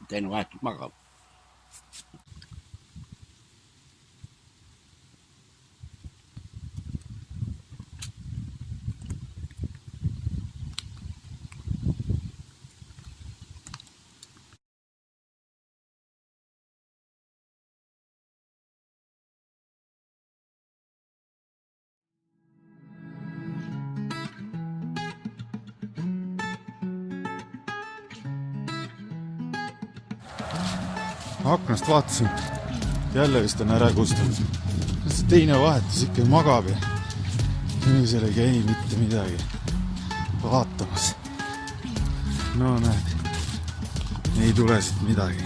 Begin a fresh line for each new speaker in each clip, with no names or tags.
teine vahetult magab.
Aknast vaatasin, jälle vist on ära kustunud. See teine vahetus ikka magab ja inimesel ei käi mitte midagi vaatamas. No näed, ei tule siit midagi.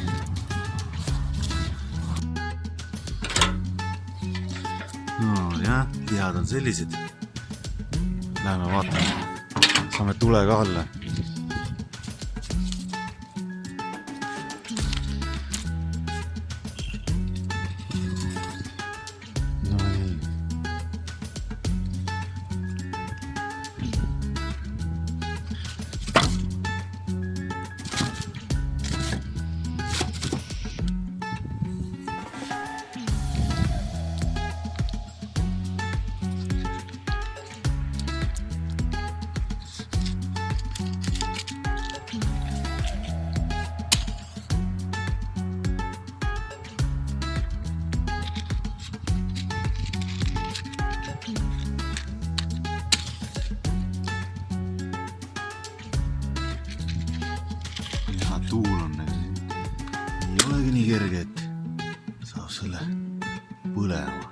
No jah, tihad on sellised. Läheme vaatame, saame tule ka alla. Tuul on, ei olegi nii kerge, et saab selle põlema.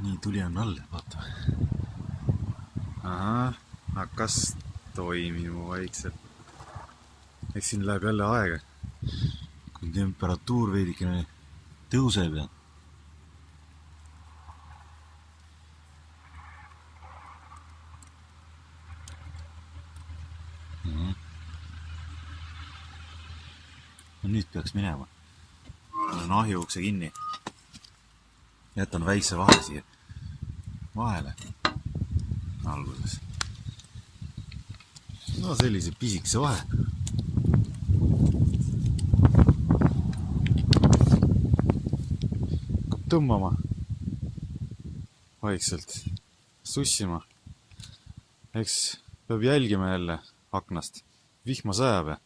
Nii, tuli on all, vaata. Aha, hakkas toimima vaikselt. Eks siin läheb jälle aega, kui temperatuur veidikene tõuseb ja no nüüd peaks minema. Olen ahjuukse kinni. Jätan väikse vahe siia vahele alguses. No sellise pisikese vahe. Hakkab tõmbama vaikselt, sussima. Eks peab jälgima jälle aknast. Vihma sajab ja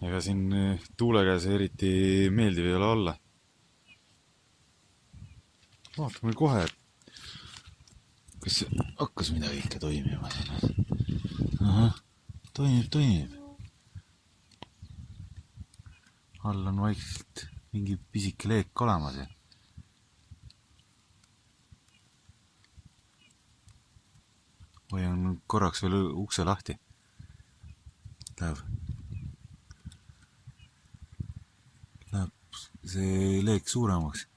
ega siin tuule käes eriti meeldiv ei ole olla. Vaatame kohe, kas hakkas midagi ikka toimima siin. Aha, toimib. All on vaikselt mingi pisike leek olemas. Või on korraks veel ukse lahti. Läheb see leek suuremaks.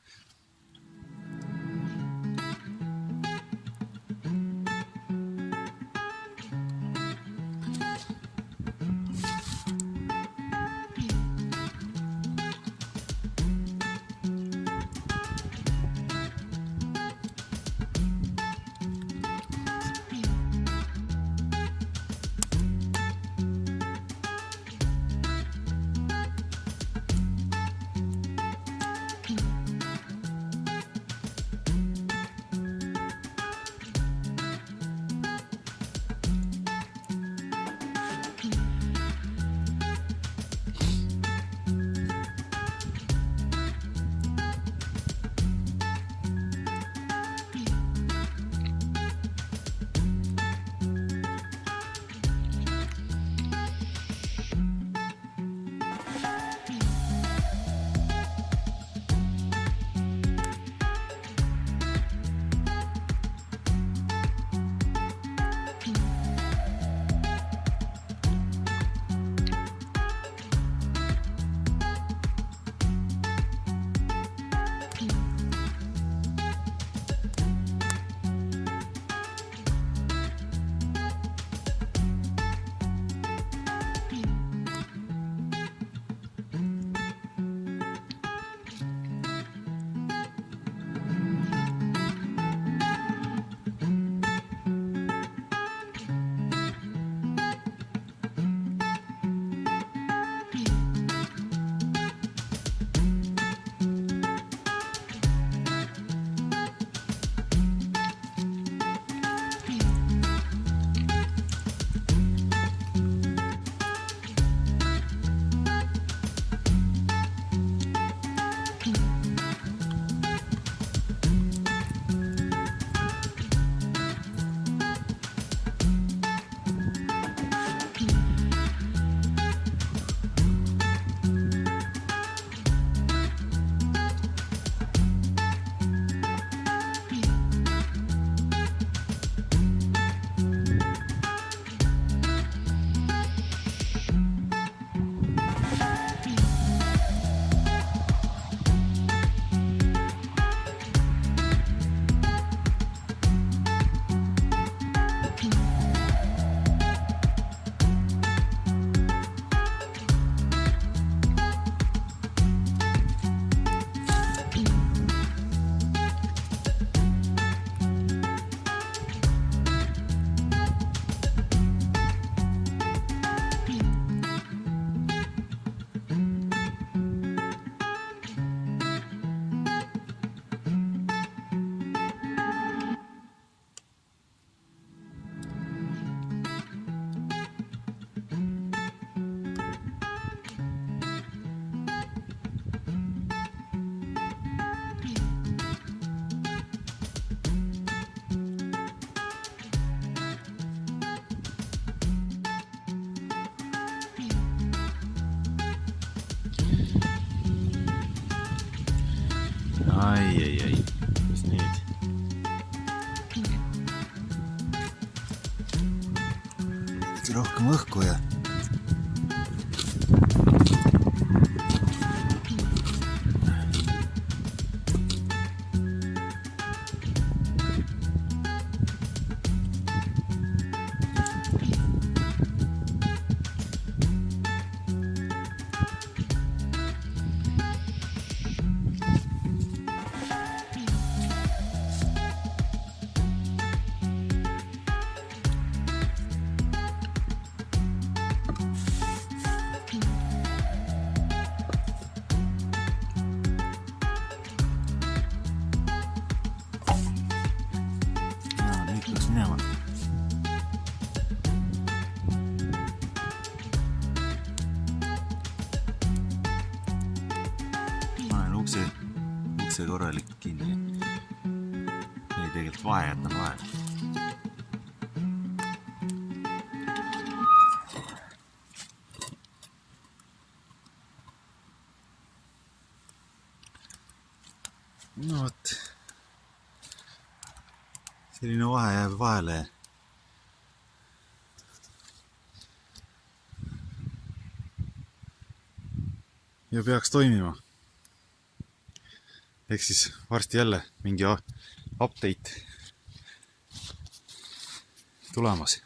Ai. Mis nüüd? Rohkem õhku ja minema. Panen ukse korralikult kinni. Ei tegelikult vahe jätan vahele. No vot. Selline vahe jääb vahele. Ja peaks toimima. Ehk siis varsti jälle mingi update tulemas.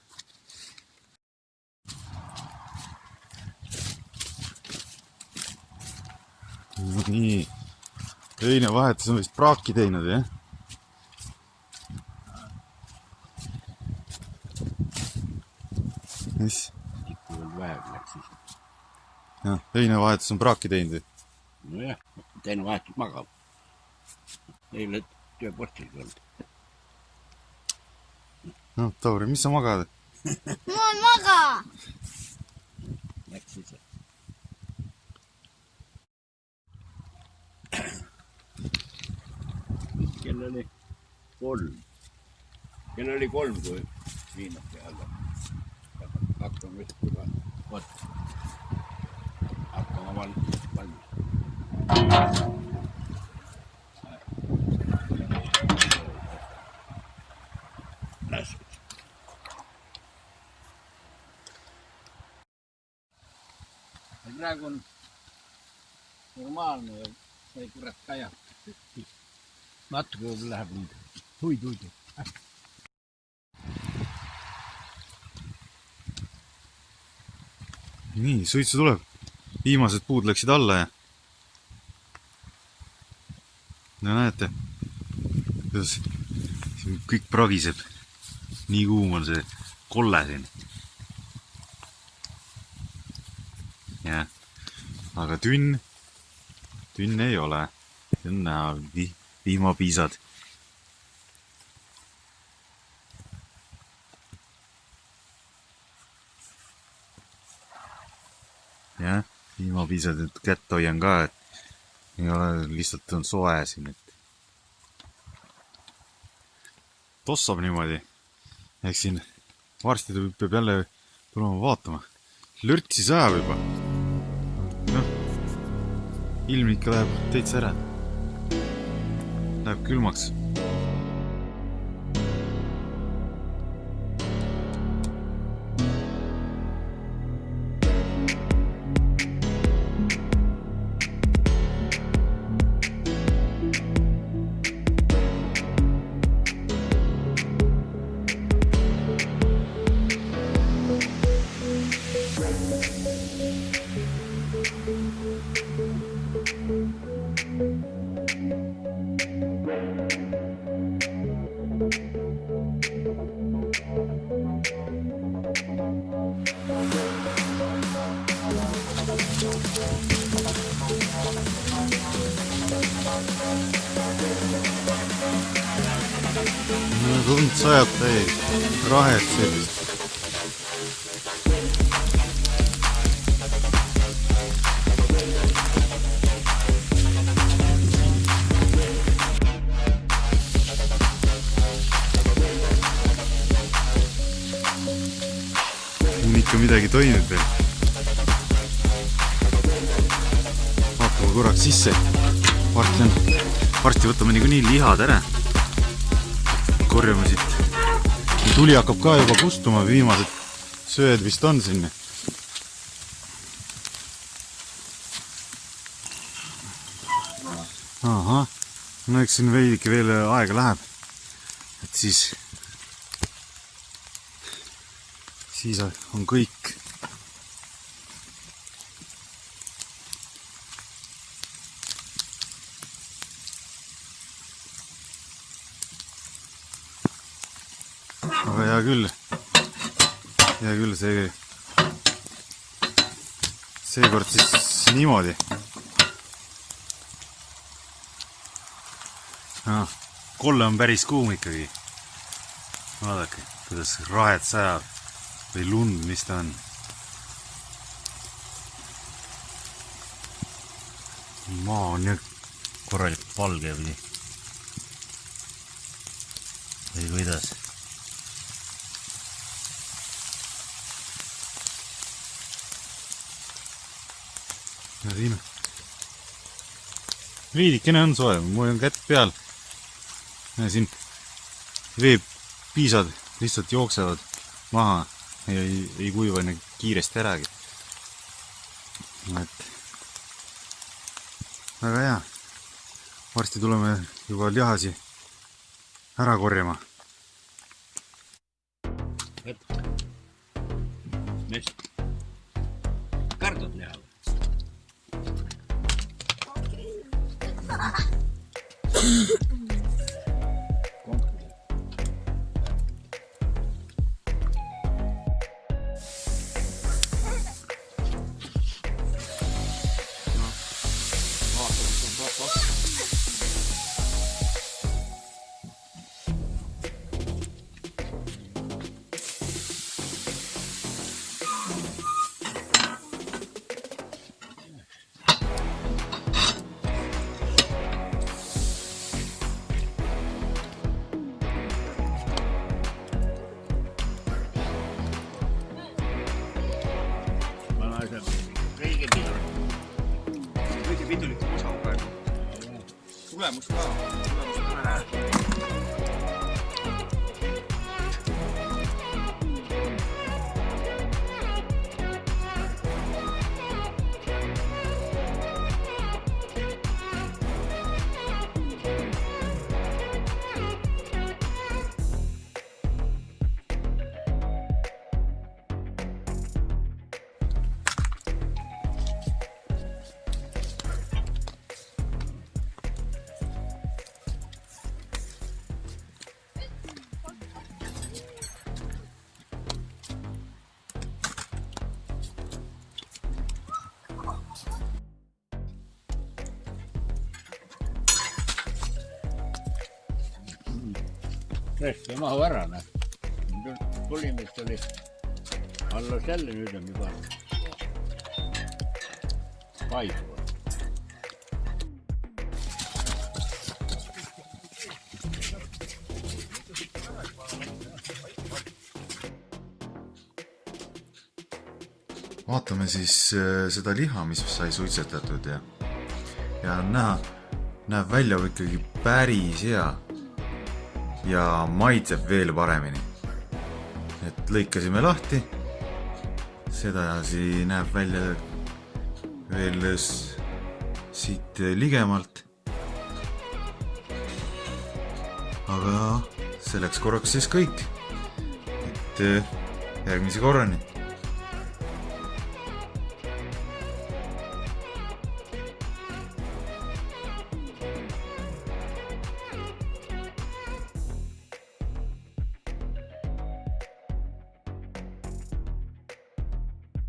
No nii. Teine vahetus on vist praaki teinud, jah? Mis?
Ikku veel vähem läks siis.
Ja, teine vahetus on praaki teinud.
No jah, teine vahetus magab. Eile tööpostil olnud.
No, Tauri, mis sa magad?
Ma ei maga!
Läks siis. Kell oli 3. Kell oli 3, kui viinad peale. Hakkame vist juba hakkama valmis. Praegu on normaalne ja sai kurat kaja. Natuke võib läheb nüüd huiduidu.
Nii, suitsu tuleb. Viimased puud läksid alla ja no näete, kuidas siin kõik pragiseb. Nii kuum on see kolle siin. Ja, aga tünn ei ole. See on näha vihmapiisad. Jah, vihmapiisad, et kätt hoian ka, et ei ole, lihtsalt on soe siin, et tossab niimoodi. Ehk siin varsti peab jälle tulema vaatama. Lörtsi sajab juba. Noh, ilm ikka läheb täitsa ära. Läheb külmaks. Tund sajab täis rahet sellist. On ikka midagi toimib veel. Vaatame korraks sisse. Varsti on varsti võtame niikuinii lihad ära. Korjame siit. Tuli hakkab ka juba kustuma, viimased sööd vist on sinna. Ahah, no eks siin veidike veel aega läheb. Et siis on kõik. Aga hea küll, seekord siis niimoodi. Kolle on päris kuum ikkagi. Vaadake, kuidas rahet sajab või lund, mis ta on. Maa on nüüd korralikult valge või kuidas? Ja siin veidikene on soe, mul on kätt peal. Ja siin veepiisad lihtsalt jooksevad maha ja ei kuiva enne kiiresti äragi. Et väga hea. Varsti tuleme juba lihasi ära korjama.
Mis? Kardad liha või?
Kõige pidulik osa on praegu. Tulemus ka näe.
Tõesti mahu ära, näe. Tulimist oli alla selle, nüüd on juba paisuva.
Vaatame siis seda liha, mis sai suitsetatud ja näeb välja ikkagi päris hea. Ja maitseb veel paremini. Et lõikasime lahti. Sedasi näeb välja veel siit ligemalt. Aga see läks korraks siis kõik. Et järgmise korrani.